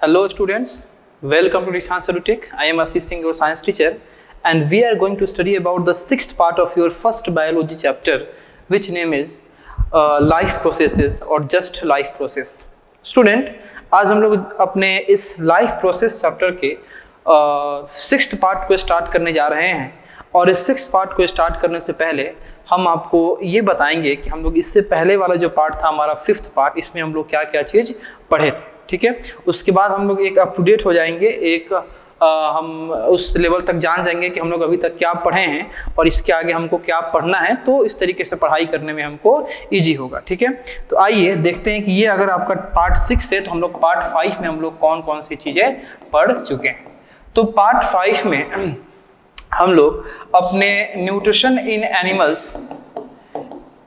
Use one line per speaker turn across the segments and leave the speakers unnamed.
Hello students, welcome to Rishan Sarutech. I am Ashish Singh, your science teacher, and we are going to study about the sixth part of your first biology chapter, which name is life processes or just life process. Student, आज हम लोग अपने इस life process chapter के sixth part को start करने जा रहे हैं और इस सिक्स्थ पार्ट को स्टार्ट करने से पहले हम आपको ये बताएंगे कि हम लोग इससे पहले वाला जो पार्ट था हमारा फिफ्थ पार्ट, इसमें हम लोग क्या क्या चीज़ पढ़े थे, ठीक है। उसके बाद हम लोग एक अप टू डेट हो जाएंगे, हम उस लेवल तक जान जाएंगे कि हम लोग अभी तक क्या पढ़े हैं और इसके आगे हमको क्या पढ़ना है, तो इस तरीके से पढ़ाई करने में हमको इजी होगा, ठीक है। तो आइए देखते हैं कि ये अगर आपका पार्ट 6 है तो हम लोग पार्ट 5 में हम लोग कौन कौन सी चीज़ें पढ़ चुके हैं। तो पार्ट 5 में हम लोग अपने न्यूट्रिशन इन एनिमल्स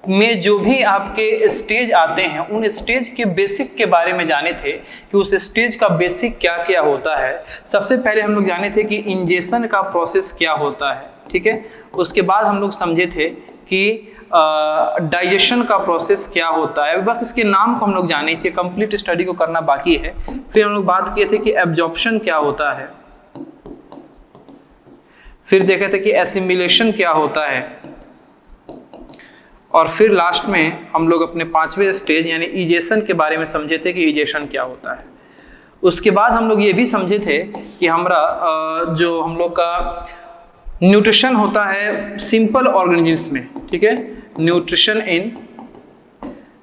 में जो भी आपके स्टेज आते हैं उन स्टेज के बेसिक के बारे में जाने थे कि उस स्टेज का बेसिक क्या क्या होता है। सबसे पहले हम लोग जाने थे कि इंजेक्शन का प्रोसेस क्या होता है, ठीक है। उसके बाद हम लोग समझे थे कि डाइजेशन का प्रोसेस क्या होता है, बस इसके नाम को हम लोग जाने, इसके कंप्लीट स्टडी को करना बाकी है। फिर हम लोग बात किए थे कि एब्जॉर्प्शन क्या होता है, फिर देखे थे कि एसिमिलेशन क्या होता है, और फिर लास्ट में हम लोग अपने 5वें स्टेज यानी इजेशन के बारे में समझे थे कि इजेशन क्या होता है। उसके बाद हम लोग ये भी समझे थे कि हमारा जो हम लोग का न्यूट्रिशन होता है सिंपल ऑर्गेनिजम्स में, ठीक है, न्यूट्रिशन इन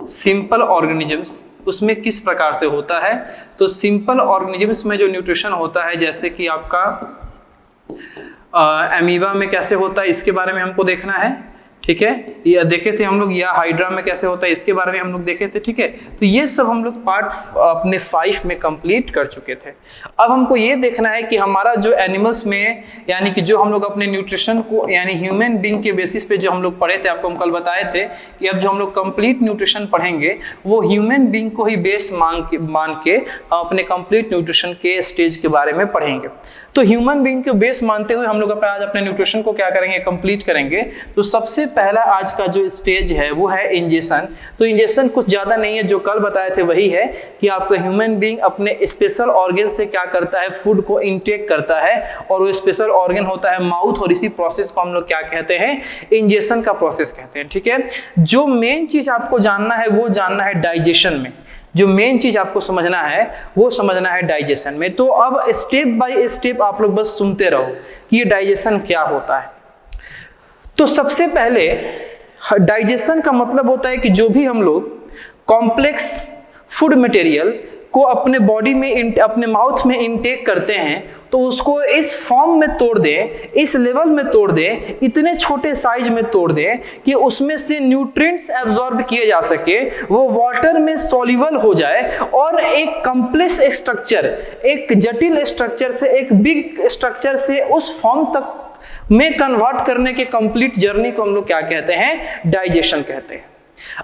सिंपल ऑर्गेनिजम्स उसमें किस प्रकार से होता है। तो सिंपल ऑर्गेनिजम्स में जो न्यूट्रिशन होता है, जैसे कि आपका अमीबा में कैसे होता है इसके बारे में हमको देखना है, ठीक है। ये देखे थे हम लोग, या हाइड्रा में कैसे होता है इसके बारे में हम लोग देखे थे, ठीक है। तो ये सब हम लोग पार्ट अपने 5 में कंप्लीट कर चुके थे। अब हमको ये देखना है कि हमारा जो एनिमल्स में यानी कि जो हम लोग अपने न्यूट्रिशन को यानी ह्यूमन बीइंग के बेसिस पे जो हम लोग पढ़े थे, आपको हम कल बताए थे कि अब जो हम लोग कंप्लीट न्यूट्रिशन पढ़ेंगे वो ह्यूमन बीइंग को ही बेस मान के हम अपने कंप्लीट न्यूट्रिशन के स्टेज के बारे में पढ़ेंगे। तो ह्यूमन बीइंग को बेस मानते हुए हम लोग आज अपने न्यूट्रिशन को क्या करेंगे, कंप्लीट करेंगे। तो सबसे पहला आज का जो स्टेज है वो है इंजेक्शन। तो इंजेक्शन कुछ ज़्यादा नहीं है, जो कल बताए थे वही है कि आपका ह्यूमन बीइंग अपने स्पेशल ऑर्गन से क्या करता है, फूड को इनटेक करता है, और वो स्पेशल ऑर्गन होता है माउथ, और इसी प्रोसेस को हम लोग क्या कहते हैं, इंजेक्शन का प्रोसेस कहते हैं, ठीक है। जो मेन चीज़ आपको जानना है वो जानना है डाइजेशन में, जो मेन चीज आपको समझना है वो समझना है डाइजेशन में। तो अब स्टेप बाय स्टेप आप लोग बस सुनते रहो कि ये डाइजेशन क्या होता है। तो सबसे पहले डाइजेशन का मतलब होता है कि जो भी हम लोग कॉम्प्लेक्स फूड मटेरियल को अपने बॉडी में अपने माउथ में इनटेक करते हैं तो उसको इस फॉर्म में तोड़ दें, इस लेवल में तोड़ दें, इतने छोटे साइज में तोड़ दें कि उसमें से न्यूट्रिएंट्स एब्जॉर्ब किए जा सके, वो वाटर में सॉल्युबल हो जाए और एक कॉम्प्लेक्स स्ट्रक्चर, एक जटिल स्ट्रक्चर से एक बिग स्ट्रक्चर से उस फॉर्म तक में कन्वर्ट करने के कंप्लीट जर्नी को हम लोग क्या कहते हैं, डाइजेशन कहते हैं।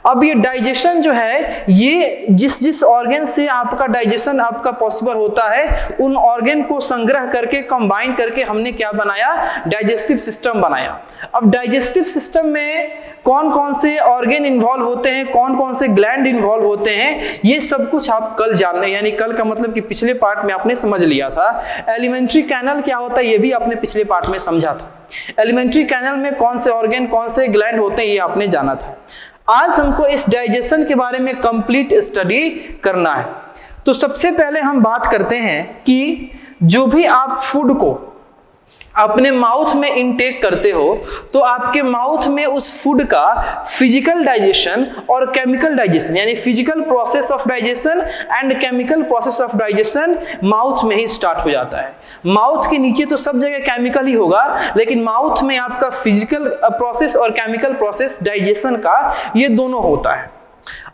अब ये डाइजेशन जो है, ये जिस ऑर्गन से आपका डाइजेशन आपका पॉसिबल होता है उन ऑर्गन को संग्रह करके कंबाइन करके हमने क्या बनाया, डाइजेस्टिव सिस्टम बनाया। अब डाइजेस्टिव सिस्टम में कौन कौन से ऑर्गन इन्वॉल्व होते हैं, कौन कौन से ग्लैंड इन्वॉल्व होते हैं, ये सब कुछ आप कल जानने, यानी कल का मतलब कि पिछले पार्ट में आपने समझ लिया था। एलिमेंट्री कैनल क्या होता है ये भी आपने पिछले पार्ट में समझा था। एलिमेंट्री कैनल में कौन से ऑर्गन कौन से ग्लैंड होते हैं ये आपने जाना था। आज हमको इस डाइजेशन के बारे में कंप्लीट स्टडी करना है। तो सबसे पहले हम बात करते हैं कि जो भी आप फूड को अपने माउथ में इनटेक करते हो तो आपके माउथ में उस फूड का फिजिकल डाइजेशन और केमिकल डाइजेशन, यानी physical process of digestion and chemical process of digestion mouth में ही स्टार्ट हो जाता है। माउथ के नीचे तो सब जगह केमिकल ही होगा, लेकिन माउथ में आपका फिजिकल प्रोसेस और केमिकल प्रोसेस डाइजेशन का ये दोनों होता है।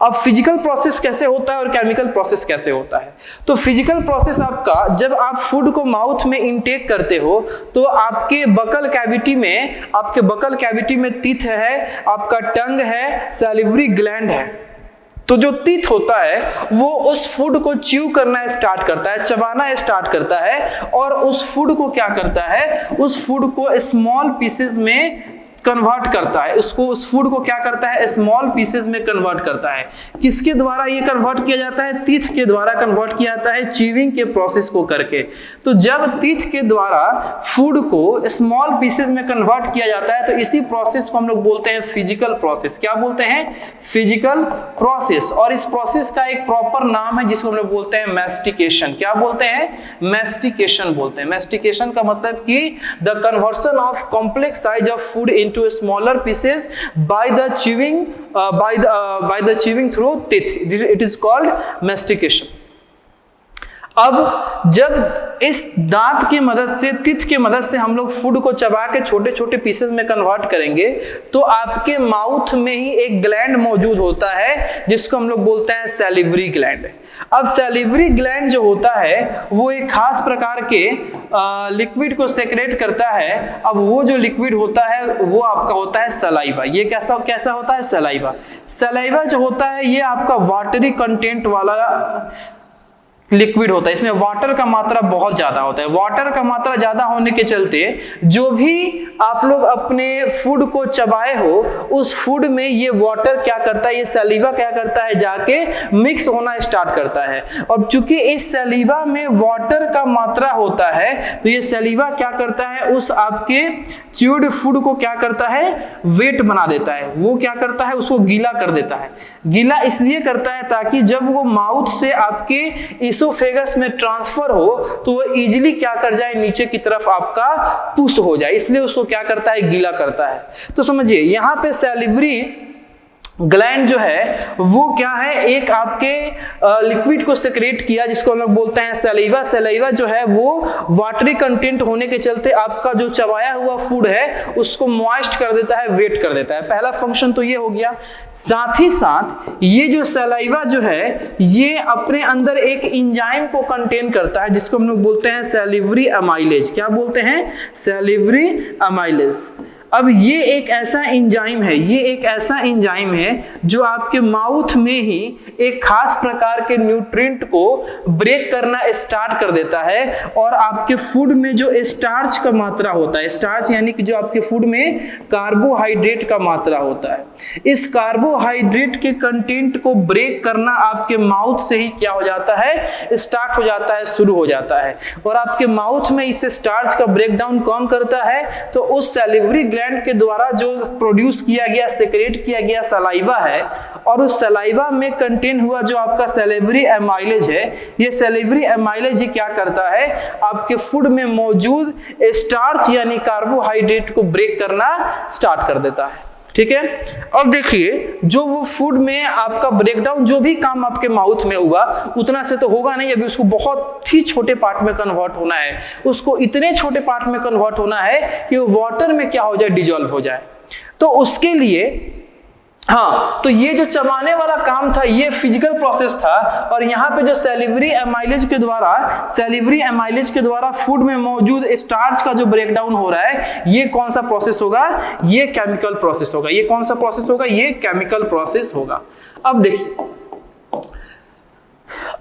अब फिजिकल प्रोसेस कैसे होता है और केमिकल प्रोसेस कैसे होता है। तो फिजिकल प्रोसेस आपका, जब आप फूड को माउथ में इनटेक करते हो तो आपके बकल कैविटी में टीथ है, आपका टंग है, सैलिवरी ग्लैंड है। तो जो टीथ होता है वो उस फूड को च्यू करना स्टार्ट करता है, चबाना स्टार्ट करता है, और उस फूड को क्या करता है, उस फूड को स्मॉल पीसेस में कन्वर्ट करता है, उसको उस फूड को क्या करता है, स्मॉल पीसेस में कन्वर्ट करता है। किसके द्वारा ये कन्वर्ट किया जाता है, टीथ के द्वारा कन्वर्ट किया जाता है, च्यूइंग के प्रोसेस को करके। तो जब टीथ के द्वारा फूड को स्मॉल पीसेस में कन्वर्ट किया जाता है तो इसी प्रोसेस को हम लोग बोलते हैं फिजिकल प्रोसेस। क्या बोलते हैं, फिजिकल प्रोसेस। और इस प्रोसेस का एक प्रॉपर नाम है जिसको हम लोग बोलते हैं मैस्टिकेशन। क्या बोलते हैं, मैस्टिकेशन बोलते हैं। मैस्टिकेशन का मतलब कि the conversion of complex size of food into smaller pieces by the chewing by the chewing through teeth, it is called mastication। अब जब इस दांत की मदद से, टीथ की मदद से हम लोग फूड को चबा के छोटे छोटे पीसेस में कन्वर्ट करेंगे तो आपके माउथ में ही एक ग्लैंड मौजूद होता है जिसको हम लोग बोलते हैं सैलिवरी ग्लैंड। अब सैलिवरी ग्लैंड जो होता है वो एक खास प्रकार के लिक्विड को सेक्रेट करता है। अब वो जो लिक्विड होता है वो आपका होता है सलाइवा। ये कैसा होता है, सलाइवा। सलाइवा जो होता है ये आपका वाटरी कंटेंट वाला लिक्विड होता है, इसमें वाटर का मात्रा बहुत ज्यादा होता है। वाटर का मात्रा ज्यादा होने के चलते जो भी आप लोग अपने फूड को चबाए हो उस फूड में ये वाटर क्या करता है, ये सलीवा क्या करता है, जाके मिक्स होना स्टार्ट करता है। और चूंकि इस सलीवा में वाटर का मात्रा होता है तो ये सलीवा क्या करता है, उस आपके च्यूड फूड को क्या करता है, वेट बना देता है। वो क्या करता है, उसको गीला कर देता है। गीला इसलिए करता है ताकि जब वो माउथ से आपके इसोफेगस में ट्रांसफर हो तो वो इजीली क्या कर जाए, नीचे की तरफ आपका पुश हो जाए, इसलिए उसको क्या करता है, गीला करता है। तो समझिए यहाँ पे सैलिवरी ग्लैंड जो है वो क्या है, एक आपके लिक्विड को सेक्रेट किया जिसको हम लोग बोलते हैं सलाइवा। सलाइवा जो है वो वाटरी कंटेंट होने के चलते आपका जो चबाया हुआ फूड है उसको मॉइस्ट कर देता है, वेट कर देता है। पहला फंक्शन तो ये हो गया। साथ ही साथ ये जो सलाइवा जो है ये अपने अंदर एक एंजाइम को कंटेन करता है जिसको हम लोग बोलते हैं सैलिवरी अमाइलेज। क्या बोलते हैं, सैलिवरी अमाइलेज। अब ये एक ऐसा एंजाइम है, ये एक ऐसा एंजाइम है जो आपके माउथ में ही एक खास प्रकार के न्यूट्रिएंट को ब्रेक करना स्टार्ट कर देता है और आपके फूड में जो स्टार्च का मात्रा होता है, स्टार्च यानी कि जो आपके फूड में कार्बोहाइड्रेट का मात्रा होता है, इस कार्बोहाइड्रेट के कंटेंट को ब्रेक करना आपके माउथ से ही क्या हो जाता है, स्टार्ट हो जाता है, शुरू हो जाता है। और आपके माउथ में इस स्टार्च का ब्रेकडाउन कौन करता है, तो उस सैलिवरी ग्लैंड के द्वारा जो प्रोड्यूस किया गया, सेक्रेट किया गया सलाइवा है और उस सलाइवा में कंटेन हुआ जो आपका सैलिवरी एमाइलेज है, ये सैलिवरी एमाइलेज ही क्या करता है, आपके फूड में मौजूद स्टार्च यानी कार्बोहाइड्रेट को ब्रेक करना स्टार्ट कर देता है। ठीक है। अब देखिए जो वो फूड में आपका ब्रेकडाउन, जो भी काम आपके माउथ में हुआ उतना से तो होगा नहीं, अभी उसको बहुत ही छोटे पार्ट में कन्वर्ट होना है। उसको इतने छोटे पार्ट में कन्वर्ट होना है कि वो वाटर में क्या हो जाए, डिजॉल्व हो जाए। तो उसके लिए हाँ, तो ये जो चबाने वाला काम था ये फिजिकल प्रोसेस था। और यहाँ पे जो सैलिवरी एमाइलेज के द्वारा फूड में मौजूद स्टार्च का जो ब्रेकडाउन हो रहा है, ये कौन सा प्रोसेस होगा, ये केमिकल प्रोसेस होगा। ये कौन सा प्रोसेस होगा, ये केमिकल प्रोसेस होगा। अब देखिए,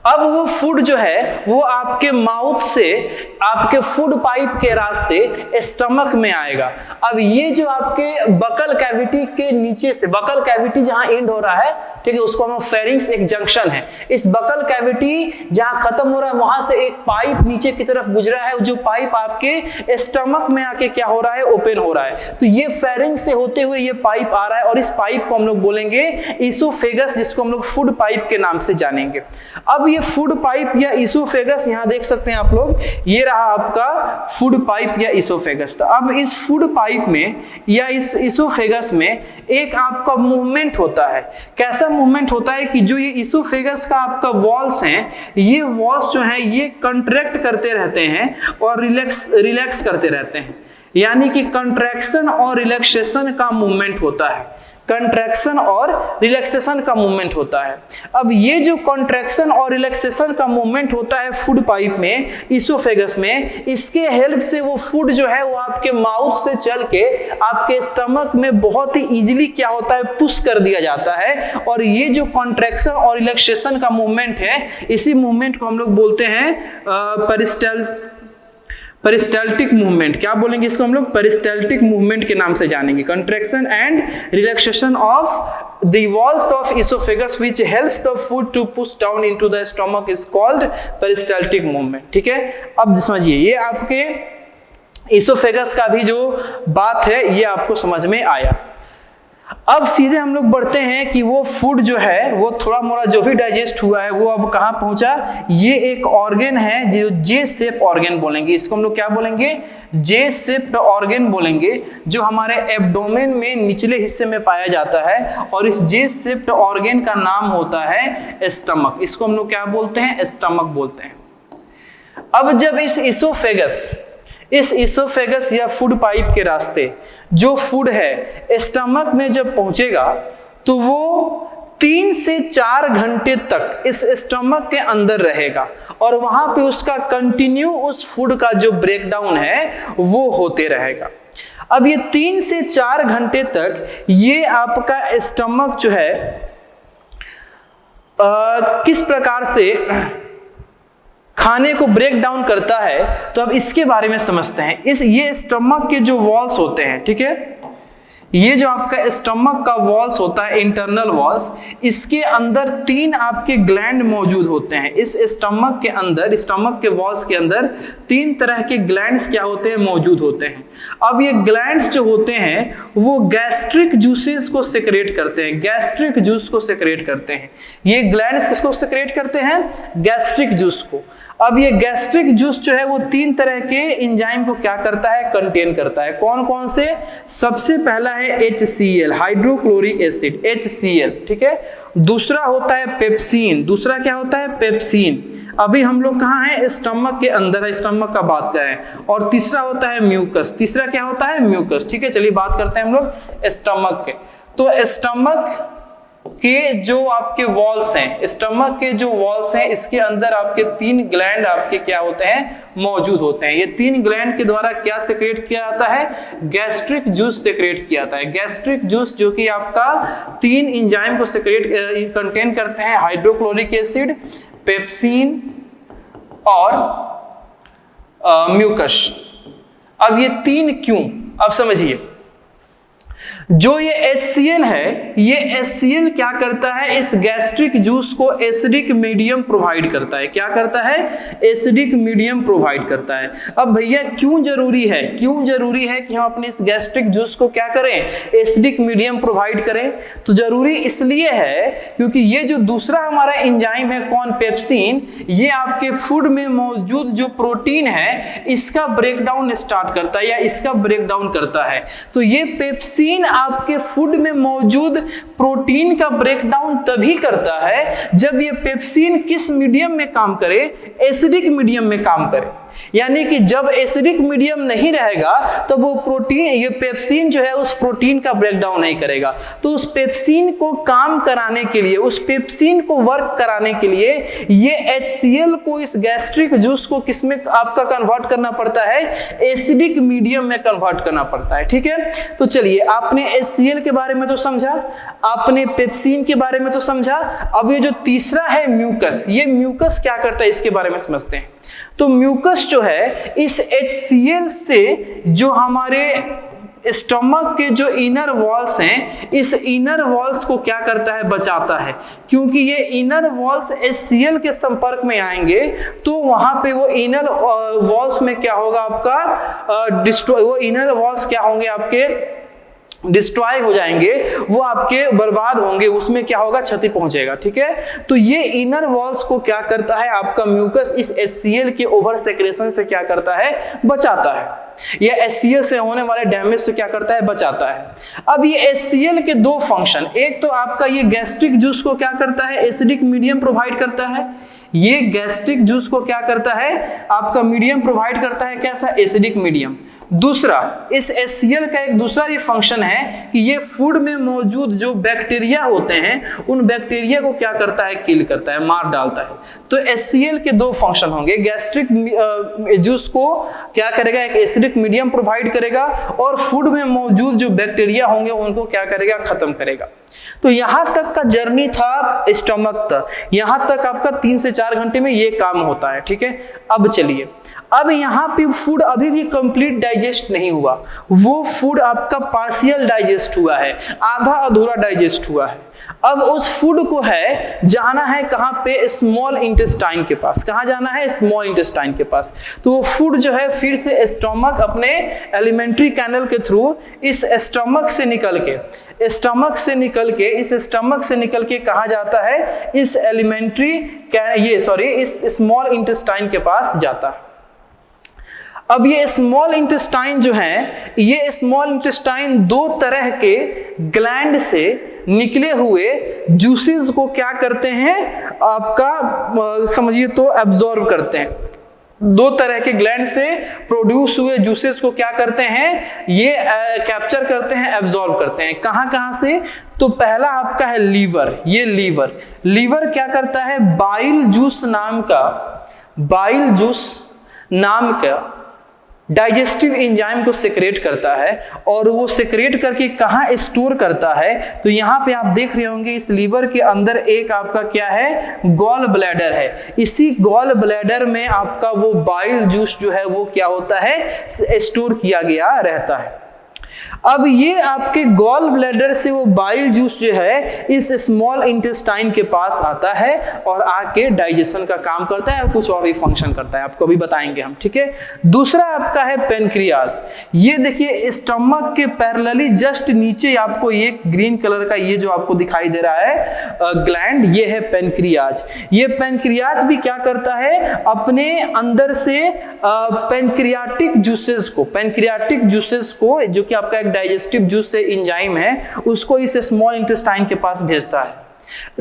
अब वो फूड जो है वो आपके माउथ से आपके फूड पाइप के रास्ते स्टमक में आएगा। अब ये जो आपके बकल कैविटी के नीचे से, बकल कैविटी जहां एंड हो रहा है, ठीक है, उसको हम फेरिंग्स एक जंक्शन है। इस बकल कैविटी जहां खत्म हो रहा है वहां से एक पाइप नीचे की तरफ गुजरा है, जो पाइप आपके स्टमक में आके क्या हो रहा है, ओपन हो रहा है। तो ये फेरिंग से होते हुए ये पाइप आ रहा है और इस पाइप को हम लोग बोलेंगे इसोफेगस, जिसको हम लोग फूड पाइप के नाम से जानेंगे। अब ये फूड पाइप या इसोफेगस यहां देख सकते हैं आप लोग, ये रहा आपका फूड पाइप या इसोफेगस। तो अब इस फूड पाइप में या इस इसोफेगस में एक आपका मूवमेंट होता है। कैसा मूवमेंट होता है कि जो ये इसोफेगस का आपका वॉल्स हैं, ये वॉल्स जो हैं ये कंट्रैक्ट करते रहते हैं और रिलैक्स करते रहते हैं, यानी कि कंट्रैक्शन और रिलैक्सेशन का मूवमेंट होता है। कंट्रैक्शन और रिलैक्सेशन का मूवमेंट होता है। अब ये जो कंट्रैक्शन और रिलैक्सेशन का मूवमेंट होता है फूड पाइप में, इसोफेगस में, इसके हेल्प से वो फूड जो है वो आपके माउथ से चल के आपके स्टमक में बहुत ही इजीली क्या होता है, पुश कर दिया जाता है। और ये जो कंट्रैक्शन और रिलैक्सेशन का मूवमेंट है, इसी मूवमेंट को हम लोग बोलते हैं पेरिस्टाल्टिक मूवमेंट, क्या बोलेंगे इसको हम लोग? पेरिस्टाल्टिक मूवमेंट के नाम से जानेंगे। Contraction and relaxation of the walls of oesophagus which helps the food to push down into the stomach is called peristaltic movement. ठीक है, अब समझिए, ये आपके इसोफेगस का भी जो बात है ये आपको समझ में आया। अब सीधे हम लोग बढ़ते हैं कि वो फूड जो है वो थोड़ा मोड़ा जो भी डाइजेस्ट हुआ है वो अब कहाँ पहुंचा। ये एक ऑर्गन है जो जे शेप ऑर्गन बोलेंगे, इसको हम लोग क्या बोलेंगे? जे शेप्ड ऑर्गन बोलेंगे, जो हमारे एब्डोमेन में निचले हिस्से में पाया जाता है, और इस जे शेप्ड ऑर्गन का नाम होता है स्टमक। इसको हम लोग क्या बोलते हैं? स्टमक बोलते हैं। अब जब इस इसोफेगस या फूड पाइप के रास्ते जो फूड है स्टमक में जब पहुंचेगा तो वो 3 से 4 घंटे तक इस स्टमक के अंदर रहेगा और वहां पे उसका कंटिन्यू उस फूड का जो ब्रेकडाउन है वो होते रहेगा। अब ये 3 से 4 घंटे तक ये आपका स्टमक जो है किस प्रकार से खाने को ब्रेक डाउन करता है, तो अब इसके बारे में समझते हैं। ये स्टमक के जो वॉल्स होते हैं, ठीक है, ये जो आपका स्टमक का वॉल्स होता है, इंटरनल वॉल्स, इसके अंदर 3 आपके ग्लैंड मौजूद होते हैं। इस स्टमक के अंदर, स्टमक के वॉल्स के अंदर 3 तरह के ग्लैंड्स क्या होते हैं? मौजूद होते हैं। अब ये ग्लैंड्स जो होते हैं वो गैस्ट्रिक जूसेस को सेक्रेट करते हैं, गैस्ट्रिक जूस को सेक्रेट करते हैं। ये ग्लैंड्स किसको सेक्रेट करते हैं? गैस्ट्रिक जूस को। अब ये गैस्ट्रिक जूस जो है वो 3 तरह के एंजाइम को क्या करता है? कंटेन करता है। कौन कौन से? सबसे पहला है HCl, हाइड्रोक्लोरिक एसिड, HCl, ठीक है। दूसरा होता है पेप्सिन, दूसरा क्या होता है? पेप्सिन। अभी हम लोग कहाँ हैं? स्टमक के अंदर है, स्टमक का बात कर रहे हैं। और तीसरा होता है म्यूकस, तीसरा क्या होता है? म्यूकस, ठीक है। चलिए बात करते हैं हम लोग स्टमक के। तो स्टमक के जो आपके वॉल्स हैं, स्टमक के जो वॉल्स हैं, इसके अंदर आपके 3 ग्लैंड आपके क्या होते हैं? मौजूद होते हैं। ये 3 ग्लैंड के द्वारा क्या सेक्रेट किया जाता है? गैस्ट्रिक जूस सेक्रेट किया जाता है। गैस्ट्रिक जूस जो कि आपका 3 एंजाइम को सेक्रेट कंटेन करते हैं, हाइड्रोक्लोरिक एसिड, पेप्सिन और म्यूकस। अब ये 3 क्यों? अब समझिए, जो ये HCl है, ये HCl क्या करता है? इस गैस्ट्रिक जूस को एसिडिक मीडियम प्रोवाइड करता है। क्या करता है? एसिडिक मीडियम प्रोवाइड करता है। अब भैया क्यों जरूरी है? क्यों जरूरी है कि हम अपने इस गैस्ट्रिक जूस को क्या करें? एसिडिक मीडियम प्रोवाइड करें। तो जरूरी इसलिए है क्योंकि ये जो दूसरा हमारा एंजाइम है, कौन? पेप्सिन, ये आपके फूड में मौजूद जो प्रोटीन है इसका ब्रेकडाउन स्टार्ट करता है या इसका ब्रेकडाउन करता है। तो ये पेप्सिन आपके फूड में मौजूद प्रोटीन का ब्रेकडाउन तभी करता है जब ये पेप्सिन किस मीडियम में काम करे? एसिडिक मीडियम में काम करे। यानी कि जब एसिडिक मीडियम नहीं रहेगा तो वो प्रोटीन, ये पेप्सिन जो है उस प्रोटीन का ब्रेकडाउन नहीं करेगा। तो उस पेप्सिन को काम कराने के लिए, उस पेप्सिन को वर्क कराने के लिए ये HCl को, इस गैस्ट्रिक जूस को किस में आपका कन्वर्ट करना पड़ता है? एसिडिक मीडियम में कन्वर्ट करना पड़ता है, ठीक है। तो चलिए, आपने HCl के बारे में तो समझा, आपने पेप्सिन के बारे में तो समझा। अब ये जो तीसरा है म्यूकस, ये म्यूकस क्या करता है इसके बारे में समझते हैं। तो म्यूकस जो है इस HCl से जो हमारे स्टमक के जो इनर वॉल्स हैं, इस इनर वॉल्स को क्या करता है? बचाता है। क्योंकि ये इनर वॉल्स HCl के संपर्क में आएंगे तो वहां पे वो इनर वॉल्स में क्या होगा? आपका डिस्ट्रॉय, वो इनर वॉल्स क्या होंगे? आपके डिस्ट्रॉय हो जाएंगे, वो आपके बर्बाद होंगे, उसमें क्या होगा? क्षति पहुंचेगा, ठीक है। तो ये इनर वॉल्स को क्या करता है? आपका म्यूकस इस HCl के ओवर सेक्रेशन से क्या करता है? बचाता है। ये HCl से होने वाले डैमेज से क्या करता है? बचाता है। अब ये HCl के 2 फंक्शन, एक तो आपका ये गैस्ट्रिक जूस को क्या करता है? एसिडिक मीडियम प्रोवाइड करता है। ये गैस्ट्रिक जूस को क्या करता है? आपका मीडियम प्रोवाइड करता है, कैसा? Acidic medium. दूसरा, इस HCl का एक दूसरा भी फंक्शन है कि ये फूड में मौजूद जो बैक्टीरिया होते हैं उन बैक्टीरिया को क्या करता है? किल करता है, मार डालता है। तो HCl के 2 फंक्शन होंगे। गैस्ट्रिक जूस को क्या करेगा? एक एसिडिक मीडियम प्रोवाइड करेगा और फूड में मौजूद जो बैक्टीरिया होंगे उनको क्या करेगा? खत्म करेगा। तो यहां तक का जर्नी था स्टमक तक, यहां तक आपका 3 से 4 घंटे में ये काम होता है, ठीक है। अब चलिए, अब यहाँ पे फूड अभी भी कंप्लीट डाइजेस्ट नहीं हुआ, वो फूड आपका पार्शियल डाइजेस्ट हुआ है, आधा अधूरा डाइजेस्ट हुआ है। अब उस फूड को है जाना है कहाँ पे, स्मॉल इंटेस्टाइन के पास। कहाँ जाना है? स्मॉल इंटेस्टाइन के पास। तो वो फूड जो है फिर से स्टमक अपने एलिमेंट्री कैनल के थ्रू इस स्टमक से निकल के कहाँ जाता है? इस एलिमेंट्री इस स्मॉल इंटेस्टाइन के पास जाता है। अब ये स्मॉल इंटेस्टाइन जो है, ये स्मॉल इंटेस्टाइन 2 तरह के ग्लैंड से निकले हुए जूसेस को क्या करते हैं, आपका समझिए तो एब्जॉर्ब करते हैं। 2 तरह के ग्लैंड से प्रोड्यूस हुए जूसेस को क्या करते हैं, ये कैप्चर करते हैं, एब्जॉर्ब करते हैं। कहाँ से? तो पहला आपका है लीवर। ये लीवर क्या करता है, बाइल जूस नाम का डाइजेस्टिव एंजाइम को सेक्रेट करता है, और वो सेक्रेट करके कहाँ स्टोर करता है? तो यहाँ पे आप देख रहे होंगे इस लीवर के अंदर एक आपका क्या है, गॉल ब्लैडर है। इसी गॉल ब्लैडर में आपका वो बाइल जूस जो है वो क्या होता है, स्टोर किया गया रहता है। अब ये आपके गॉल ब्लैडर से वो बाइल जूस जो है इस स्मॉल इंटेस्टाइन के पास आता है और आके डाइजेशन का काम करता है और कुछ और भी फंक्शन करता है, आपको भी बताएंगे हम, ठीक है। दूसरा आपका है पेनक्रियाज। ये देखिए स्टमक के पैरेलली जस्ट नीचे आपको ये ग्रीन कलर का ये जो आपको दिखाई दे रहा है ग्लैंड, ये है पेनक्रियाज। ये पेनक्रियाज भी क्या करता है, अपने अंदर से पेनक्रियाटिक जूसेस को जो कि आपका एक डाइजेस्टिव जूस से एंजाइम है, उसको इस स्मॉल इंटेस्टाइन के पास भेजता है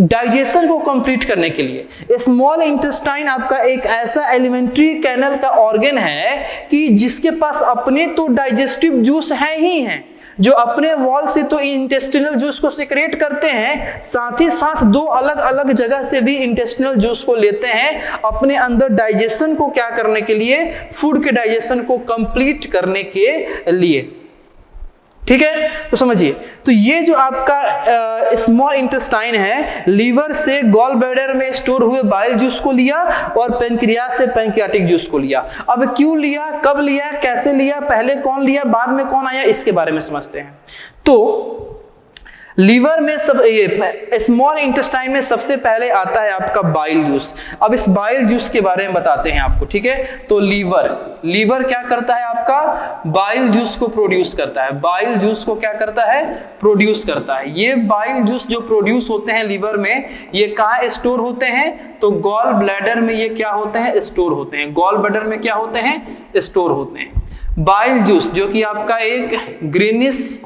डाइजेशन को कंप्लीट करने के लिए। स्मॉल इंटेस्टाइन आपका एक ऐसा एलिमेंट्री कैनल का ऑर्गन है कि जिसके पास अपने तो डाइजेस्टिव जूस है ही हैं, जो अपने वॉल से तो इंटेस्टिनल जूस को सिक्रेट करते हैं, साथ ही साथ 2 अलग अलग जगह से भी इंटेस्टिनल जूस को लेते हैं अपने अंदर डाइजेशन को क्या करने के लिए, फूड के डाइजेशन को कंप्लीट करने के लिए, ठीक है। तो समझिए, तो ये जो आपका स्मॉल इंटेस्टाइन है, लीवर से गॉल ब्लैडर में स्टोर हुए बाइल जूस को लिया और पेनक्रियाज से पेनक्रियाटिक जूस को लिया। अब क्यों लिया, कब लिया, कैसे लिया, पहले कौन लिया, बाद में कौन आया, इसके बारे में समझते हैं। तो लीवर में स्मॉल इंटेस्टाइन में सबसे पहले आता है आपका बाइल जूस। अब इस बाइल जूस के बारे में बताते हैं आपको, ठीक है। तो लीवर क्या करता है, आपका बाइल जूस को प्रोड्यूस करता है। बाइल जूस को क्या करता है, प्रोड्यूस करता है। ये बाइल जूस जो प्रोड्यूस होते हैं लीवर में, ये कहाँ स्टोर होते हैं, तो गॉल ब्लैडर में ये क्या होते हैं, स्टोर होते हैं। गॉल ब्लैडर में क्या होते हैं, स्टोर होते हैं। बाइल जूस जो कि आपका एक ग्रीनिश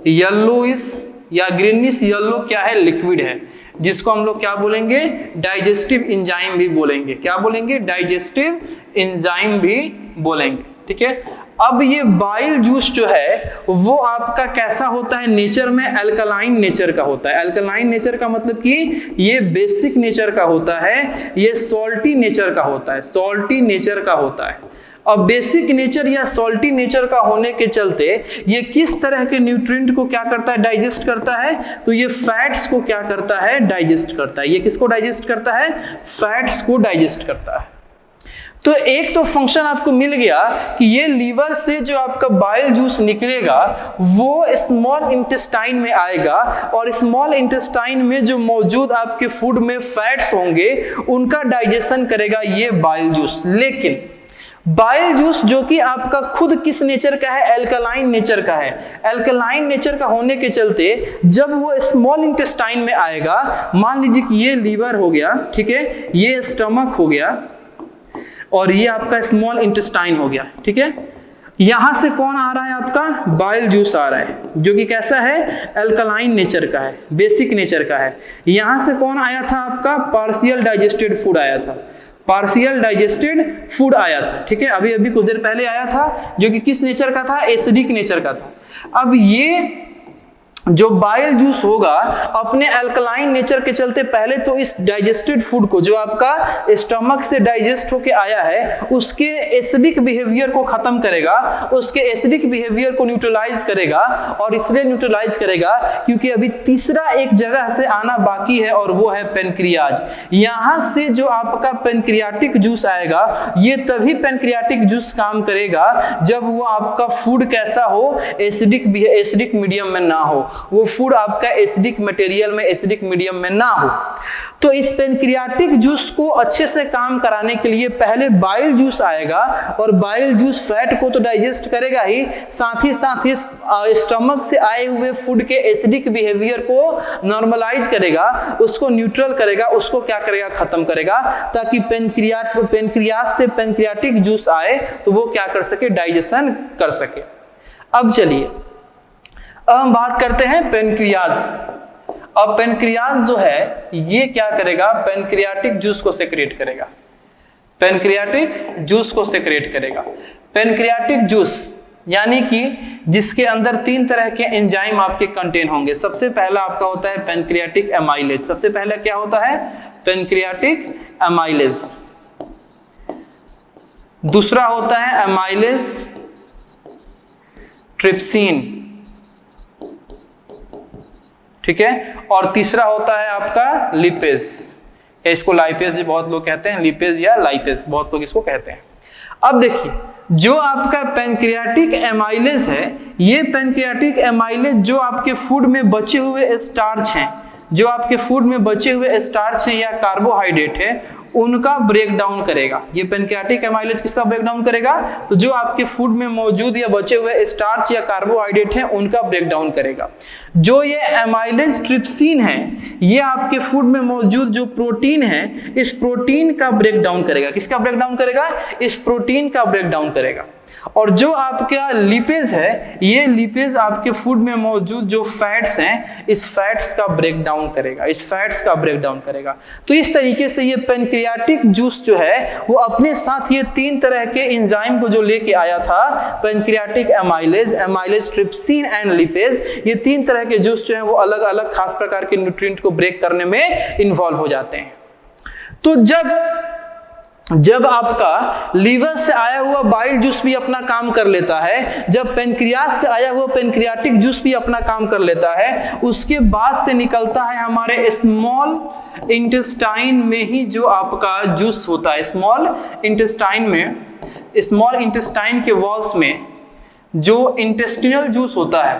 येलोइश या ग्रीनिश येलो क्या है, लिक्विड है, जिसको हम लोग क्या बोलेंगे, डाइजेस्टिव एंजाइम भी बोलेंगे। क्या बोलेंगे, डाइजेस्टिव एंजाइम भी बोलेंगे, ठीक है। अब ये बाइल जूस जो है वो आपका कैसा होता है, नेचर में अल्कलाइन नेचर का होता है। अल्कलाइन नेचर का मतलब कि ये बेसिक नेचर का होता है, ये सॉल्टी नेचर का होता है, सॉल्टी नेचर का होता है। अब बेसिक नेचर या सॉल्टी नेचर का होने के चलते ये किस तरह के न्यूट्रिएंट को क्या करता है, डाइजेस्ट करता है, तो ये फैट्स को क्या करता है, डाइजेस्ट करता है। ये किसको डाइजेस्ट करता है, फैट्स को डाइजेस्ट करता है। तो एक तो फंक्शन आपको मिल गया कि ये लीवर से जो आपका बाइल जूस निकलेगा वो स्मॉल इंटेस्टाइन में आएगा और स्मॉल इंटेस्टाइन में जो मौजूद आपके फूड में फैट्स होंगे उनका डाइजेशन करेगा ये बाइल जूस। लेकिन बाइल जूस जो कि आपका खुद किस नेचर का है, अल्कलाइन नेचर का है। अल्कलाइन नेचर का होने के चलते जब वो स्मॉल इंटेस्टाइन में आएगा, मान लीजिए कि ये लीवर हो गया, ठीक है, ये स्टमक हो गया और ये आपका स्मॉल इंटेस्टाइन हो गया, ठीक है। यहां से कौन आ रहा है, आपका बाइल जूस आ रहा है, जो कि कैसा है, अल्कलाइन नेचर का है, बेसिक नेचर का है। यहां से कौन आया था, आपका पार्शियल डाइजेस्टेड फूड आया था, पार्शियल डाइजेस्टेड फूड आया था, ठीक है। अभी अभी कुछ देर पहले आया था, जो कि किस नेचर का था, एसिडिक नेचर का था। अब ये जो बाइल जूस होगा अपने अल्कलाइन नेचर के चलते पहले तो इस डाइजेस्टेड फूड को, जो आपका स्टमक से डाइजेस्ट होके आया है, उसके एसिडिक बिहेवियर को खत्म करेगा, उसके एसिडिक बिहेवियर को न्यूट्रलाइज करेगा। और इसलिए न्यूट्रलाइज करेगा क्योंकि अभी तीसरा एक जगह से आना बाकी है और वो है पेनक्रियाज। यहां से जो आपका पेनक्रियाटिक जूस आएगा, ये तभी पेनक्रियाटिक जूस काम करेगा जब वो आपका फूड कैसा हो, एसिडिक मीडियम में ना हो, वो फूड आपका एसिडिक मटेरियल में, एसिडिक मीडियम में ना हो। तो इस पेनक्रियाटिक जूस को अच्छे से काम कराने के लिए पहले बाइल जूस आएगा, और बाइल जूस फैट को तो डाइजेस्ट करेगा ही साथ ही स्टमक से आए हुए फूड के एसिडिक बिहेवियर को नॉर्मलाइज करेगा, उसको न्यूट्रल करेगा, उसको क्या करेगा, खत्म करेगा, ताकि पेनक्रियाज से पेनक्रियाटिक जूस आए तो वो क्या कर सके, डाइजेशन कर सके। अब चलिए अब हम बात करते हैं पेनक्रियाज। अब पेनक्रियाज जो है ये क्या करेगा, पेनक्रियाटिक जूस को सेक्रेट करेगा, पेनक्रियाटिक जूस को सेक्रेट करेगा। पेनक्रियाटिक जूस यानी कि जिसके अंदर 3 तरह के एंजाइम आपके कंटेन होंगे। सबसे पहला आपका होता है पेनक्रियाटिक एमाइलेज। सबसे पहला क्या होता है, पेनक्रियाटिक एमाइलेज। दूसरा होता है एमाइलेज ट्रिप्सिन, ठीक है। और तीसरा होता है आपका लिपेज, इसको लाइपेज भी बहुत लोग कहते हैं, लिपेज या लाइपेज बहुत लोग इसको कहते हैं। अब देखिए जो आपका पेनक्रियाटिक एमाइलेज है, ये पेनक्रियाटिक एमाइलेज जो आपके फूड में बचे हुए स्टार्च हैं, जो आपके फूड में बचे हुए स्टार्च हैं या कार्बोहाइड्रेट है, उनका ब्रेक डाउन करेगा। ये पेनक्रियाटिक एमाइलेज किसका ब्रेक डाउन करेगा, तो जो आपके फूड में मौजूद या बचे हुए स्टार्च या कार्बोहाइड्रेट हैं उनका ब्रेक डाउन करेगा। जो ये एमाइलेज ट्रिप्सिन है, ये आपके फूड में मौजूद जो प्रोटीन है, इस प्रोटीन का ब्रेक डाउन करेगा। किसका ब्रेक डाउन करेगा, इस प्रोटीन का ब्रेक डाउन करेगा। और जो आपका लिपेज है, ये लिपेज आपके फूड में मौजूद जो फैट्स हैं, इस फैट्स का ब्रेक डाउन करेगा, इस फैट्स का ब्रेक डाउन करेगा। तो इस तरीके से ये पेनक्रियाटिक जूस जो है वो अपने साथ ये 3 तरह के एंजाइम को जो लेके आया था, pancreatic amylase, amylase trypsin and lipase, ये 3 तरह के जूस जो है वो अलग अलग खास प्रकार के न्यूट्रिएंट को ब्रेक करने में इन्वॉल्व हो जाते हैं। तो जब आपका लीवर से आया हुआ बाइल जूस भी अपना काम कर लेता है, जब पेनक्रियाज से आया हुआ पेनक्रियाटिक जूस भी अपना काम कर लेता है, उसके बाद से निकलता है हमारे स्मॉल इंटेस्टाइन में ही जो आपका जूस होता है। स्मॉल इंटेस्टाइन में, स्मॉल इंटेस्टाइन के वॉल्स में जो इंटेस्टिनल जूस होता है,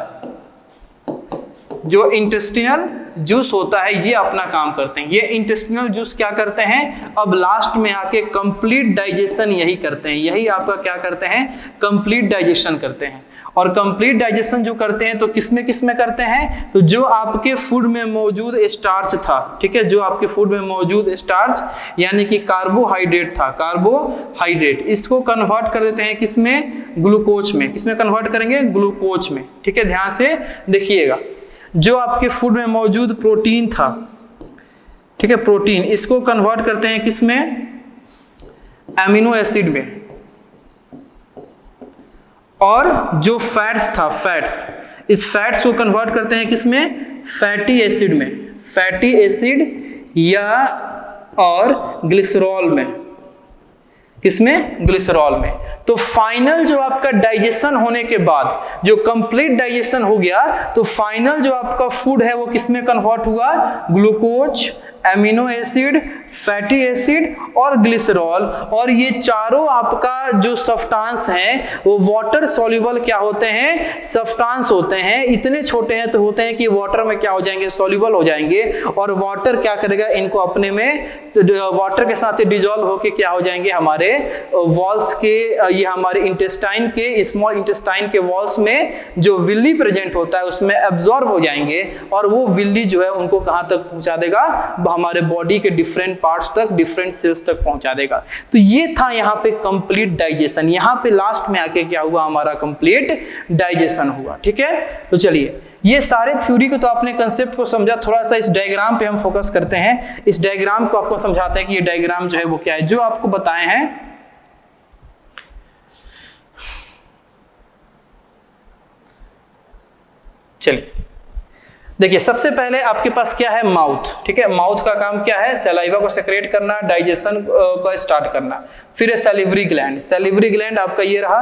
जो इंटेस्टिनल जूस होता है, ये अपना काम करते हैं। ये इंटेस्टिनल जूस क्या करते हैं, अब लास्ट में आके कंप्लीट डाइजेशन यही करते हैं, यही आपका क्या करते हैं, कंप्लीट डाइजेशन करते हैं। और कंप्लीट डाइजेशन जो करते हैं तो किसमें करते हैं, तो जो आपके फूड में मौजूद स्टार्च था, ठीक है, जो आपके फूड में मौजूद स्टार्च यानी कि कार्बोहाइड्रेट था, कार्बोहाइड्रेट, इसको कन्वर्ट कर देते हैं किसमें, ग्लूकोज में। किसमें कन्वर्ट करेंगे, ग्लूकोज में, ठीक है। ध्यान से देखिएगा, जो आपके फूड में मौजूद प्रोटीन था, ठीक है, प्रोटीन, इसको कन्वर्ट करते हैं किसमें, एमिनो एसिड में। और जो फैट्स था, फैट्स, इस फैट्स को कन्वर्ट करते हैं किसमें, फैटी एसिड में, फैटी एसिड या और ग्लिसरॉल में। किसमें, ग्लिसरॉल में। तो फाइनल जो आपका डाइजेशन होने के बाद, जो कंप्लीट डाइजेशन हो गया, तो फाइनल जो आपका फूड है वो किसमें कन्वर्ट हुआ, glucose, amino acid, fatty acid और ग्लिसरॉल। और ये चारों आपका जो सब्सटेंस हैं वो वाटर सॉल्युबल क्या होते हैं, सब्सटेंस होते हैं। इतने छोटे हैं तो होते हैं कि वाटर में क्या हो जाएंगे, सॉल्युबल हो जाएंगे। और वाटर क्या करेगा, इनको अपने में वाटर के साथ डिजॉल्व होके क्या हो जाएंगे, हमारे वॉल्स के, ये हमारे इंटेस्टाइन के, स्मॉल इंटेस्टाइन के वॉल्स में जो विल्ली प्रेजेंट होता है उसमें एब्जॉर्ब हो जाएंगे। और वो विल्ली जो है उनको कहां तक पहुंचा देगा, हमारे बॉडी के डिफरेंट पार्ट्स तक, डिफरेंट सेल्स तक पहुंचा देगा। तो ये था यहाँ पे कंप्लीट डाइजेशन। यहाँ पे लास्ट में आके क्या हुआ, हमारा कंप्लीट डाइजेशन हुआ, ठीक है। तो चलिए, ये सारे थ्योरी को तो आपने कंसेप्ट को समझा, थोड़ा सा इस डायग्राम पे हम फोकस करते हैं। इस डायग्राम को आपको समझाते हैं कि ये डायग्राम जो है वो क्या है, जो आपको बताए हैं। चलिए, देखिए सबसे पहले आपके पास क्या है, माउथ, ठीक है। माउथ का काम क्या है, सलाइवा को सेक्रेट करना, डाइजेशन को स्टार्ट करना। फिर है सैलिवरी ग्लैंड। सैलिवरी ग्लैंड आपका ये रहा,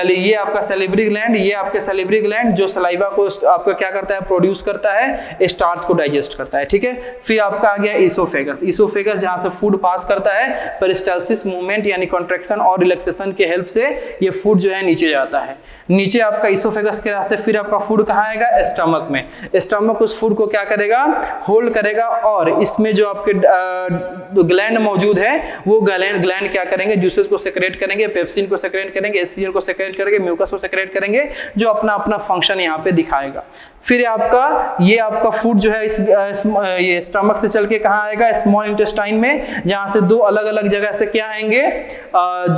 ये आपका सैलिवरी ग्लैंड, ये आपके सैलिवरी ग्लैंड जो सलाइवा को आपका क्या करता है, प्रोड्यूस करता है, स्टार्च को डाइजेस्ट करता है, ठीक है। फिर आपका आ गया ईसोफेगस। ईसोफेगस जहां से फूड पास करता है, पेरिस्टाल्सिस मूवमेंट यानी कॉन्ट्रैक्शन और रिलैक्सेशन के हेल्प से ये फूड जो है नीचे जाता है। नीचे आपका ईसोफेगस के रास्ते फिर आपका फूड कहाँ आएगा, स्टमक में। स्टमक उस फूड को क्या करेगा, होल्ड करेगा, और इसमें जो आपके ग्लैंड मौजूद है वो ग्लैंड क्या करेंगे, जूसेस को सेक्रेट करेंगे, पेप्सिन को सेक्रेट करेंगे, एचसीएल को सेक्रेट करेंगे, म्यूकस को सेक्रेट करेंगे, जो अपना अपना फंक्शन यहाँ पे दिखाएगा। फिर ये आपका फूड जो है ये स्टमक से चल के कहाँ आएगा, स्मॉल इंटेस्टाइन में, जहाँ से दो अलग अलग जगह से क्या आएंगे,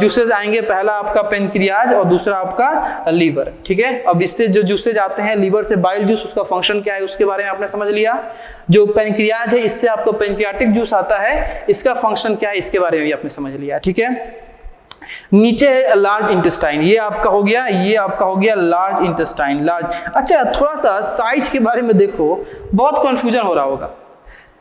जूसेस आएंगे। पहला आपका पेनक्रियाज और दूसरा आपका लीवर, ठीक है। अब इससे जो जूसेज आते हैं लीवर से, बाइल जूस, उसका फंक्शन क्या है उसके बारे में आपने समझ लिया। जो पेनक्रियाज है इससे आपको पेनक्रियाटिक जूस आता है, इसका फंक्शन क्या है इसके बारे में भी आपने समझ लिया, ठीक है। नीचे है लार्ज इंटेस्टाइन, ये आपका हो गया लार्ज इंटेस्टाइन। अच्छा थोड़ा सा साइज के बारे में देखो, बहुत कंफ्यूजन हो रहा होगा।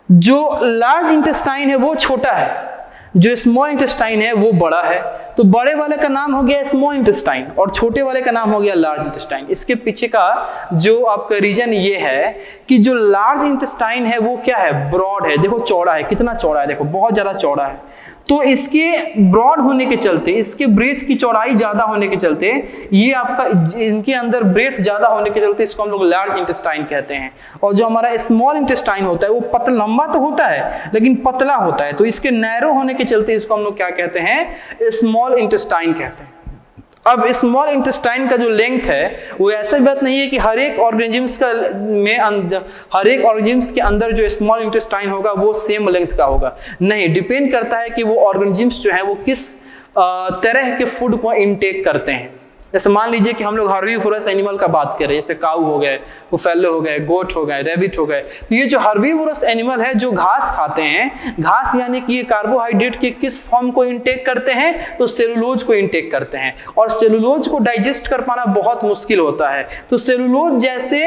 जो लार्ज इंटेस्टाइन है वो छोटा है, जो स्मॉल इंटेस्टाइन है वो बड़ा है। तो बड़े वाले का नाम हो गया स्मॉल इंटेस्टाइन और छोटे वाले का नाम हो गया लार्ज इंटेस्टाइन। इसके पीछे का जो आपका रीजन ये है कि जो लार्ज इंटेस्टाइन है वो क्या है, ब्रॉड है। देखो चौड़ा है, कितना चौड़ा है, देखो बहुत ज्यादा चौड़ा है। तो इसके ब्रॉड होने के चलते, इसके ब्रेथ की चौड़ाई ज्यादा होने के चलते, ये आपका इनके अंदर ब्रेथ ज्यादा होने के चलते इसको हम लोग लार्ज इंटेस्टाइन कहते हैं। और जो हमारा स्मॉल इंटेस्टाइन होता है वो पतला, लंबा तो होता है लेकिन पतला होता है, तो इसके नैरो होने के चलते इसको हम लोग क्या कहते हैं, स्मॉल इंटेस्टाइन कहते हैं। अब स्मॉल इंटेस्टाइन का जो लेंथ है वो ऐसा बात नहीं है कि हर एक ऑर्गेनिजम्स के अंदर जो स्मॉल इंटेस्टाइन होगा वो सेम लेंथ का होगा, नहीं, डिपेंड करता है कि वो ऑर्गेनिजम्स जो है वो किस तरह के फूड को इनटेक करते हैं। जैसे मान लीजिए कि हम लोग हर्बीवोरस एनिमल का बात करें, जैसे काऊ हो गए, बुफेलो हो गए, गोट हो गए, रैबिट हो गए। तो ये जो हर्बीवोरस एनिमल है जो घास खाते हैं, घास यानी कि ये कार्बोहाइड्रेट के किस फॉर्म को इनटेक करते हैं, तो सेलुलोज को इनटेक करते हैं। और सेलुलोज को डाइजेस्ट कर पाना बहुत मुश्किल होता है। तो सेलुलोज जैसे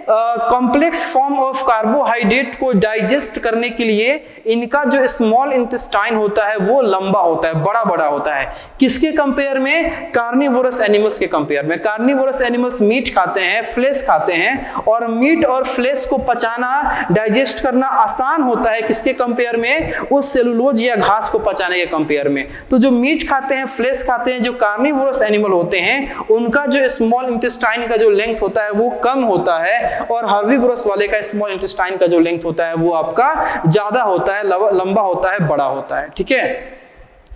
कॉम्प्लेक्स फॉर्म ऑफ कार्बोहाइड्रेट को डाइजेस्ट करने के लिए इनका जो स्मॉल इंटेस्टाइन होता है वो लंबा होता है, बड़ा बड़ा होता है। किसके कंपेयर में, कार्निवोरस एनिमल्स के कंपेयर में। कार्निवोरस एनिमल्स मीट खाते हैं, फ्लेश खाते हैं, और मीट और फ्लेश को पचाना, डाइजेस्ट करना आसान होता है किसके कंपेयर में, उस सेलुलोज या घास को पचाने के कंपेयर में। तो जो मीट खाते हैं, फ्लेश खाते हैं, जो कार्निवोरस एनिमल होते हैं, उनका जो स्मॉल इंटेस्टाइन का जो लेंथ होता है वो कम होता है, और हर्बीवोरस वाले का स्मॉल इंटेस्टाइन का जो लेंथ होता है वो आपका ज्यादा होता है, लंबा होता है, बड़ा होता है, ठीक है।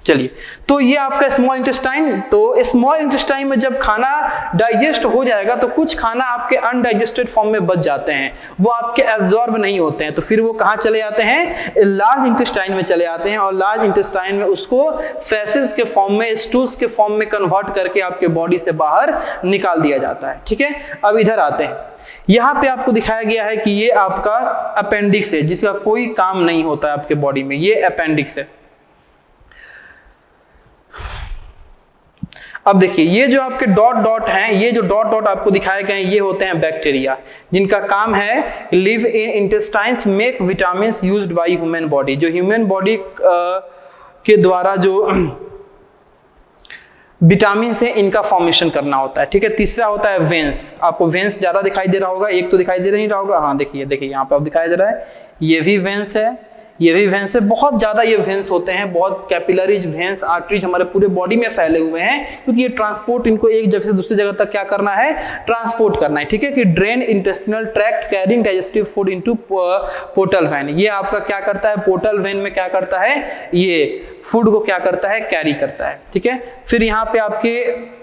चलिए, तो ये आपका स्मॉल इंटेस्टाइन। तो स्मॉल इंटेस्टाइन में जब खाना डाइजेस्ट हो जाएगा तो कुछ खाना आपके अनडाइजेस्टेड फॉर्म में बच जाते हैं, वो आपके एब्जॉर्ब नहीं होते हैं, तो फिर वो कहाँ चले जाते हैं, लार्ज इंटेस्टाइन में चले जाते हैं। और लार्ज इंटेस्टाइन में उसको फेसेस के फॉर्म में, स्टूल्स के फॉर्म में कन्वर्ट करके आपके बॉडी से बाहर निकाल दिया जाता है, ठीक है। अब इधर आते हैं, यहाँ पे आपको दिखाया गया है कि ये आपका अपेंडिक्स है, जिसका कोई काम नहीं होता है आपके बॉडी में, ये अपेंडिक्स है। अब देखिए, ये जो आपके डॉट डॉट हैं, ये जो डॉट डॉट आपको दिखाए गए हैं, ये होते हैं बैक्टीरिया, जिनका काम है live in intestines, make vitamin used by human body. जो ह्यूमन बॉडी के द्वारा जो विटामिन से इनका फॉर्मेशन करना होता है, ठीक है। तीसरा होता है वेंस। आपको वेंस ज्यादा दिखाई दे रहा होगा, एक तो दिखाई दे नहीं रहा होगा, हाँ देखिए यहाँ पे अब दिखाई दे रहा है, ये भी वेंस है, ये भी वेंस है। बहुत ज्यादा ये वेंस होते हैं, बहुत कैपिलरीज, वेंस, आर्टरीज हमारे पूरे बॉडी में फैले हुए हैं, क्योंकि ये ट्रांसपोर्ट, इनको एक जगह से दूसरी जगह तक क्या करना है, ट्रांसपोर्ट करना है, ठीक है। कि drain intestinal tract carrying digestive food into portal vein, ये आपका क्या करता है, पोर्टल वेन में क्या करता है, ये फूड को क्या करता है, कैरी करता है, ठीक है। फिर यहाँ पे आपके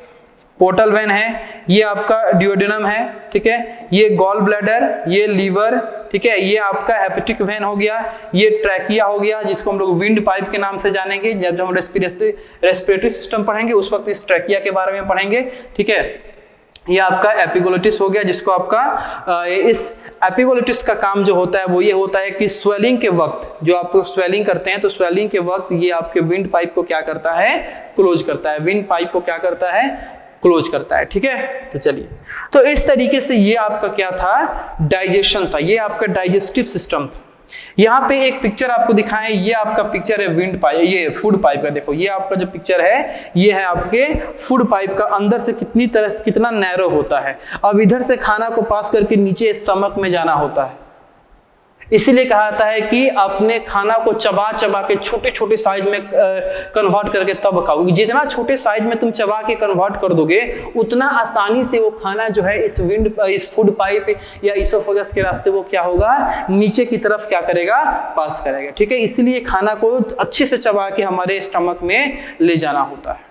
पोर्टल वेन है, ये आपका ड्यूओडेनम है, ठीक है। ये गॉल ब्लैडर, ये लीवर, ठीक है। ये आपका हेपेटिक वेन हो गया, ये ट्रैकिया हो गया, जिसको हम लोग विंड पाइप के नाम से जानेंगे। जब हम रेस्पिरेटरी सिस्टम पढ़ेंगे उस वक्त इस ट्रैकिया के बारे में पढ़ेंगे, ठीक है। ये आपका एपिग्लोटिस हो गया, जिसको आपका इस एपिग्लोटिस का काम जो होता है वो ये होता है कि स्वेलिंग के वक्त, जो आप स्वेलिंग करते हैं तो स्वेलिंग के वक्त ये आपके विंड पाइप को क्या करता है, क्लोज करता है। विंड पाइप को क्या करता है, क्लोज करता है, ठीक है। तो चलिए, तो इस तरीके से ये आपका क्या था, डाइजेशन था, ये आपका डाइजेस्टिव सिस्टम था। यहाँ पे एक पिक्चर आपको दिखाएं, ये आपका पिक्चर है विंड पाइप, ये फूड पाइप का। देखो ये आपका जो पिक्चर है ये है आपके फूड पाइप का, अंदर से कितना नैरो होता है। अब इधर से खाना को पास करके नीचे स्टमक में जाना होता है, इसीलिए कहा जाता है कि अपने खाना को चबा चबा के छोटे छोटे साइज में कन्वर्ट करके तब खाओ। जितना छोटे साइज में तुम चबा के कन्वर्ट कर दोगे उतना आसानी से वो खाना जो है इस फूड पाइप या इसोफेगस के रास्ते वो क्या होगा, नीचे की तरफ क्या करेगा, पास करेगा, ठीक है। इसीलिए खाना को अच्छे से चबा के हमारे स्टमक में ले जाना होता है।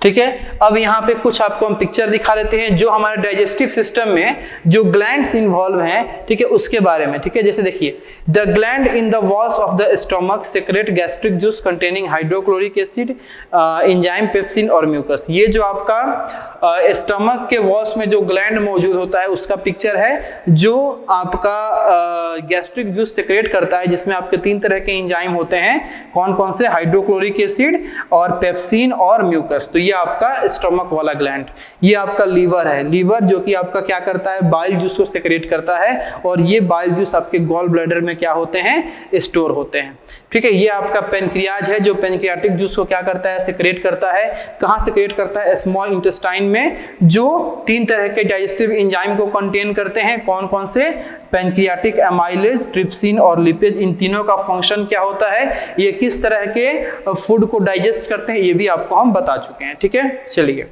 ठीक है, अब यहाँ पे कुछ आपको हम पिक्चर दिखा देते हैं जो हमारे डाइजेस्टिव सिस्टम में जो ग्लैंड्स इन्वॉल्व हैं, ठीक है, उसके बारे में, ठीक है। जैसे देखिए, the gland in the walls of the stomach secrete gastric juice containing hydrochloric acid, enzyme, pepsin और म्यूकस। ये जो आपका स्टमक के वॉल्स में जो ग्लैंड मौजूद होता है उसका पिक्चर है, जो आपका गैस्ट्रिक जूस सेक्रेट करता है, जिसमें आपके 3 तरह के एंजाइम होते हैं। कौन कौन से, हाइड्रोक्लोरिक एसिड और पेप्सिन और म्यूकस। तो ये आपका स्टमक वाला ग्लैंड। ये आपका लीवर है, लीवर जो कि आपका क्या करता है, बाइल जूस को सेक्रेट करता है, और ये बाइल जूस आपके गॉल ब्लैडर में क्या होते हैं, स्टोर होते हैं, ठीक है। ये आपका पेनक्रियाज है जो पेनक्रियाटिक जूस को क्या करता है, सेक्रेट करता है। कहाँ सेक्रेट करता है, स्मॉल इंटेस्टाइन में, जो 3 तरह के डाइजेस्टिव एंजाइम को कंटेन करते हैं। कौन कौन से, पैनक्रियाटिक, एमाइलेज, ट्रिप्सिन और लिपेज। इन तीनों का फंक्शन क्या होता है, ये किस तरह के फूड को डाइजेस्ट करते हैं, ये भी आपको हम बता चुके हैं, ठीक है। चलिए,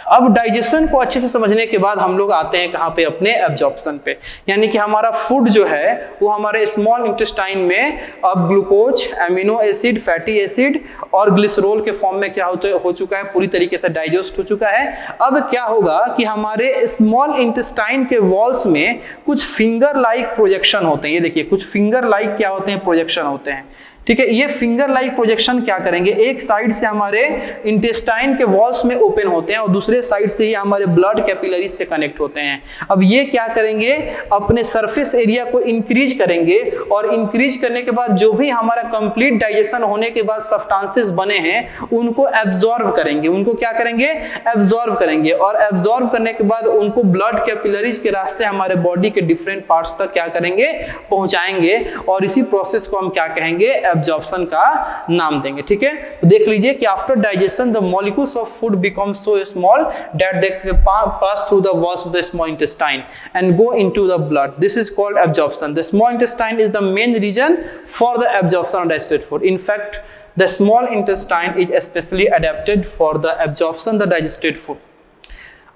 अब डाइजेशन को अच्छे से समझने के बाद हम लोग आते हैं कहाँ पे, अपने एब्जॉर्प्शन पे। यानी कि हमारा फूड जो है वो हमारे स्मॉल इंटेस्टाइन में अब glucose, amino acid, fatty acid और ग्लिसरॉल के फॉर्म में क्या हो चुका है, पूरी तरीके से डाइजेस्ट हो चुका है। अब क्या होगा कि हमारे स्मॉल इंटेस्टाइन के वॉल्स में कुछ फिंगर लाइक प्रोजेक्शन होते हैं। ये देखिए, कुछ फिंगर लाइक क्या होते हैं, प्रोजेक्शन होते हैं, ठीक है। ये फिंगर लाइक प्रोजेक्शन क्या करेंगे, एक साइड से हमारे इंटेस्टाइन के वॉल्स में ओपन होते हैं और दूसरे साइड से ये हमारे ब्लड कैपिलरीज से कनेक्ट होते हैं। अब ये क्या करेंगे, अपने सरफेस एरिया को इंक्रीज करेंगे, और इंक्रीज करने के बाद जो भी हमारा कंप्लीट डाइजेशन होने के बाद सब्सटेंसेस बने हैं उनको एब्जॉर्ब करेंगे। उनको क्या करेंगे, एब्जॉर्ब करेंगे, और एब्जॉर्ब करने के बाद उनको ब्लड कैपिलरीज के रास्ते हमारे बॉडी के डिफरेंट पार्ट्स तक क्या करेंगे, पहुंचाएंगे, और इसी प्रोसेस को हम क्या कहेंगे, एब्जॉर्प्शन का नाम देंगे, ठीक है। तो देख लीजिए कि after digestion the molecules of food become so small that they pass through the walls of the small intestine and go into the blood. This is called absorption. The small intestine is the main region for the absorption of digested food. In fact the small intestine is especially adapted for the absorption the digested food.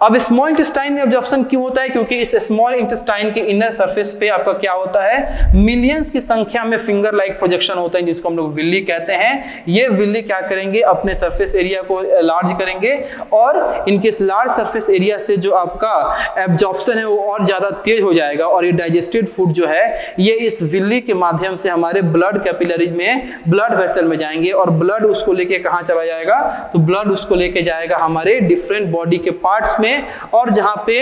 अब small intestine में absorption क्यों होता है, क्योंकि इस small intestine के inner surface पे आपका क्या होता है, मिलियंस की संख्या में फिंगर लाइक प्रोजेक्शन होता है, जिसको हम लोग विल्ली कहते हैं। ये विल्ली क्या करेंगे, अपने सरफेस एरिया को लार्ज करेंगे, और इनके लार्ज सरफेस एरिया से जो आपका एब्जॉर्प्शन है वो और ज्यादा तेज हो जाएगा, और ये डाइजेस्टेड फूड जो है ये इस विल्ली के माध्यम से हमारे ब्लड कैपिलरीज में, ब्लड वेसल में जाएंगे, और ब्लड उसको लेके कहाँ चला जाएगा, तो ब्लड उसको लेके जाएगा हमारे डिफरेंट बॉडी के पार्ट्स में। और जहां पे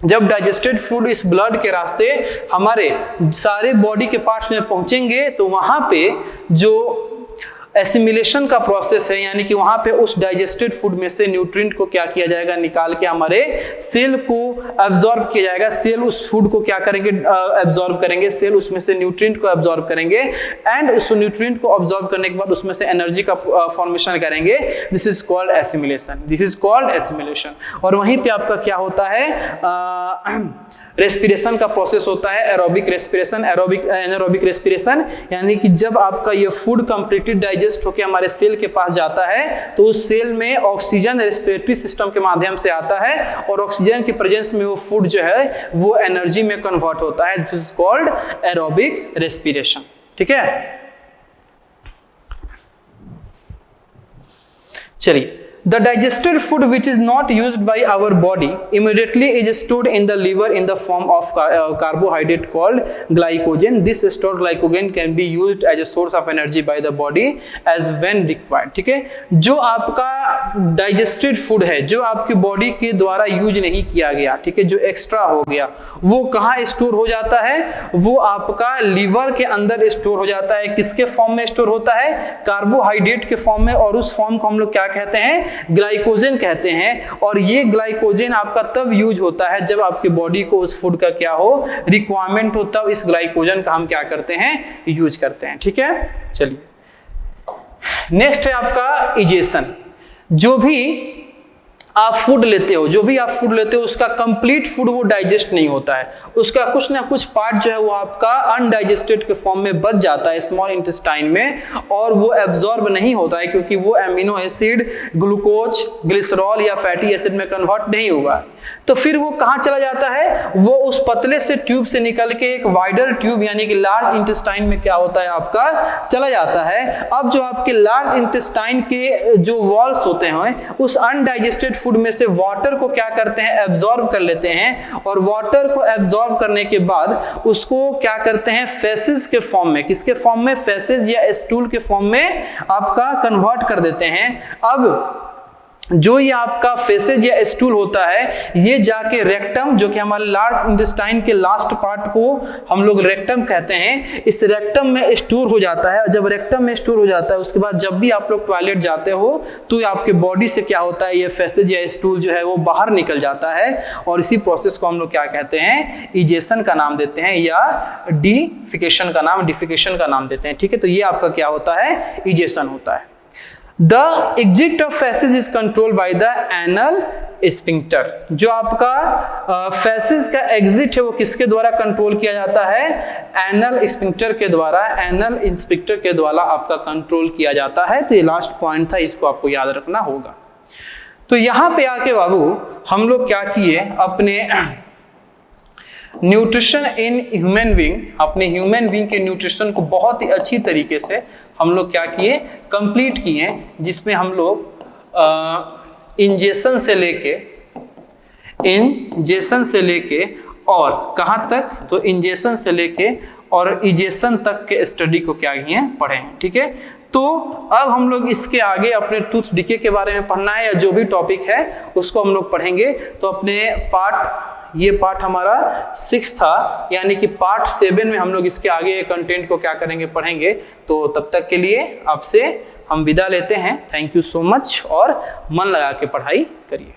जब डाइजेस्टेड फूड इस ब्लड के रास्ते हमारे सारे बॉडी के पार्ट्स में पहुंचेंगे तो वहां पे जो एसिमिलेशन का प्रोसेस है, यानी कि वहां पे उस डाइजेस्टेड फूड में से न्यूट्रिएंट को क्या किया जाएगा, निकाल के हमारे सेल को एब्जॉर्ब किया जाएगा। सेल उस फूड को क्या करेंगे, एब्जॉर्ब करेंगे। सेल उसमें से न्यूट्रिएंट को एब्जॉर्ब करेंगे, एंड उस न्यूट्रिएंट को एब्जॉर्ब करने के बाद उसमें से एनर्जी का फॉर्मेशन करेंगे। This is called assimilation. This is called assimilation. और वहीं पे आपका क्या होता है, रेस्पिरेशन का प्रोसेस होता है, एरोबिक रेस्पिरेशन, एनारोबिक रेस्पिरेशन। यानी कि जब आपका ये फूड कंप्लीटली डाइजेस्ट होकर हमारे सेल के पास जाता है तो उस सेल में ऑक्सीजन रेस्पिरेटरी सिस्टम के माध्यम से आता है, और ऑक्सीजन की प्रेजेंस में वो फूड जो है वो एनर्जी में कन्वर्ट होता है। This is called aerobic respiration, ठीक है। चलिए, The digested food which is not used by our body immediately is stored in the liver in the form of carbohydrate called glycogen. This stored glycogen can be used as a source of energy by the body as when required. ठीक है, जो आपका digested food है, जो आपकी body के द्वारा use नहीं किया गया, ठीक है, जो एक्स्ट्रा हो गया, वो कहाँ स्टोर हो जाता है? वो आपका लीवर के अंदर स्टोर हो जाता है। किसके फॉर्म में स्टोर होता है? कार्बोहाइड्रेट के फॉर्म में, और उस फॉर्म को हम लोग क्या कहते हैं? ग्लाइकोजन कहते हैं। और ये ग्लाइकोजन आपका तब यूज होता है जब आपकी बॉडी को उस फूड का क्या हो, रिक्वायरमेंट हो, तब इस ग्लाइकोजन का हम क्या करते हैं? यूज करते हैं। ठीक है, चलिए नेक्स्ट है आपका इजेशन। जो भी आप फूड लेते हो, उसका कंप्लीट फूड वो डाइजेस्ट नहीं होता है, उसका कुछ ना कुछ पार्ट जो है वो आपका अनडाइजेस्टेड के फॉर्म में बच जाता है स्मॉल इंटेस्टाइन में, और वो एब्जॉर्ब नहीं होता है क्योंकि वो एमिनो एसिड ग्लूकोज, ग्लिसरॉल या फैटी एसिड में कन्वर्ट नहीं हुआ। तो फिर वो कहाँ चला जाता है? वो उस पतले से ट्यूब से निकल के एक वाइडर ट्यूब यानी कि लार्ज इंटेस्टाइन में क्या होता है आपका? चला जाता है। अब जो आपके लार्ज इंटेस्टाइन के जो वॉल्स होते हैं, उस अनडाइजेस्टेड फूड में से वाटर को क्या करते हैं? एब्जॉर्ब कर लेते हैं, और वाटर को एब्जॉर्ब करने के बाद उसको क्या करते हैं? फेसेस के फॉर्म में, किसके फॉर्म में? फेसेस या स्टूल के फॉर्म में आपका कन्वर्ट कर देते हैं। अब जो ये आपका फेसेज या स्टूल होता है, ये जाके रेक्टम, जो कि हमारे लार्ज इंटेस्टाइन के लास्ट पार्ट को हम लोग रेक्टम कहते हैं, इस रेक्टम में स्टोर हो जाता है। जब रेक्टम में स्टोर हो जाता है, उसके बाद जब भी आप लोग टॉयलेट जाते हो तो आपके बॉडी से क्या होता है? ये फेसेज या स्टूल जो है वो बाहर निकल जाता है, और इसी प्रोसेस को हम लोग क्या कहते हैं? इजेशन का नाम देते हैं, या डिफिकेशन का नाम देते हैं। ठीक है, तो ये आपका क्या होता है? इजेशन होता है। The exit of feces is controlled by the anal sphincter। जो आपका फेसेस का एग्जिट है वो किसके द्वारा कंट्रोल किया जाता है? एनल स्फिंक्टर के द्वारा, एनल स्फिंक्टर के द्वारा आपका कंट्रोल किया जाता है। तो ये लास्ट पॉइंट था, इसको आपको याद रखना होगा। तो यहाँ पे आके बाबू हम लोग क्या किए? अपने न्यूट्रिशन इन ह्यूमन बीइंग, अपने ह्यूमन बीइंग के न्यूट्रिशन को बहुत ही अच्छी तरीके से हम लोग क्या किए? कंप्लीट किए, जिसमें हम लोग इंजेक्शन से लेके और कहाँ तक? तो इंजेक्शन से लेके और इजेशन तक के स्टडी को क्या किए? पढ़े हैं। ठीक है, तो अब हम लोग इसके आगे अपने टूथ डिके के बारे में पढ़ना है, या जो भी टॉपिक है उसको हम लोग पढ़ेंगे। तो अपने ये पार्ट हमारा 6 था, यानी कि पार्ट 7 में हम लोग इसके आगे कंटेंट को क्या करेंगे? पढ़ेंगे। तो तब तक के लिए आपसे हम विदा लेते हैं। थैंक यू सो मच, और मन लगा के पढ़ाई करिए।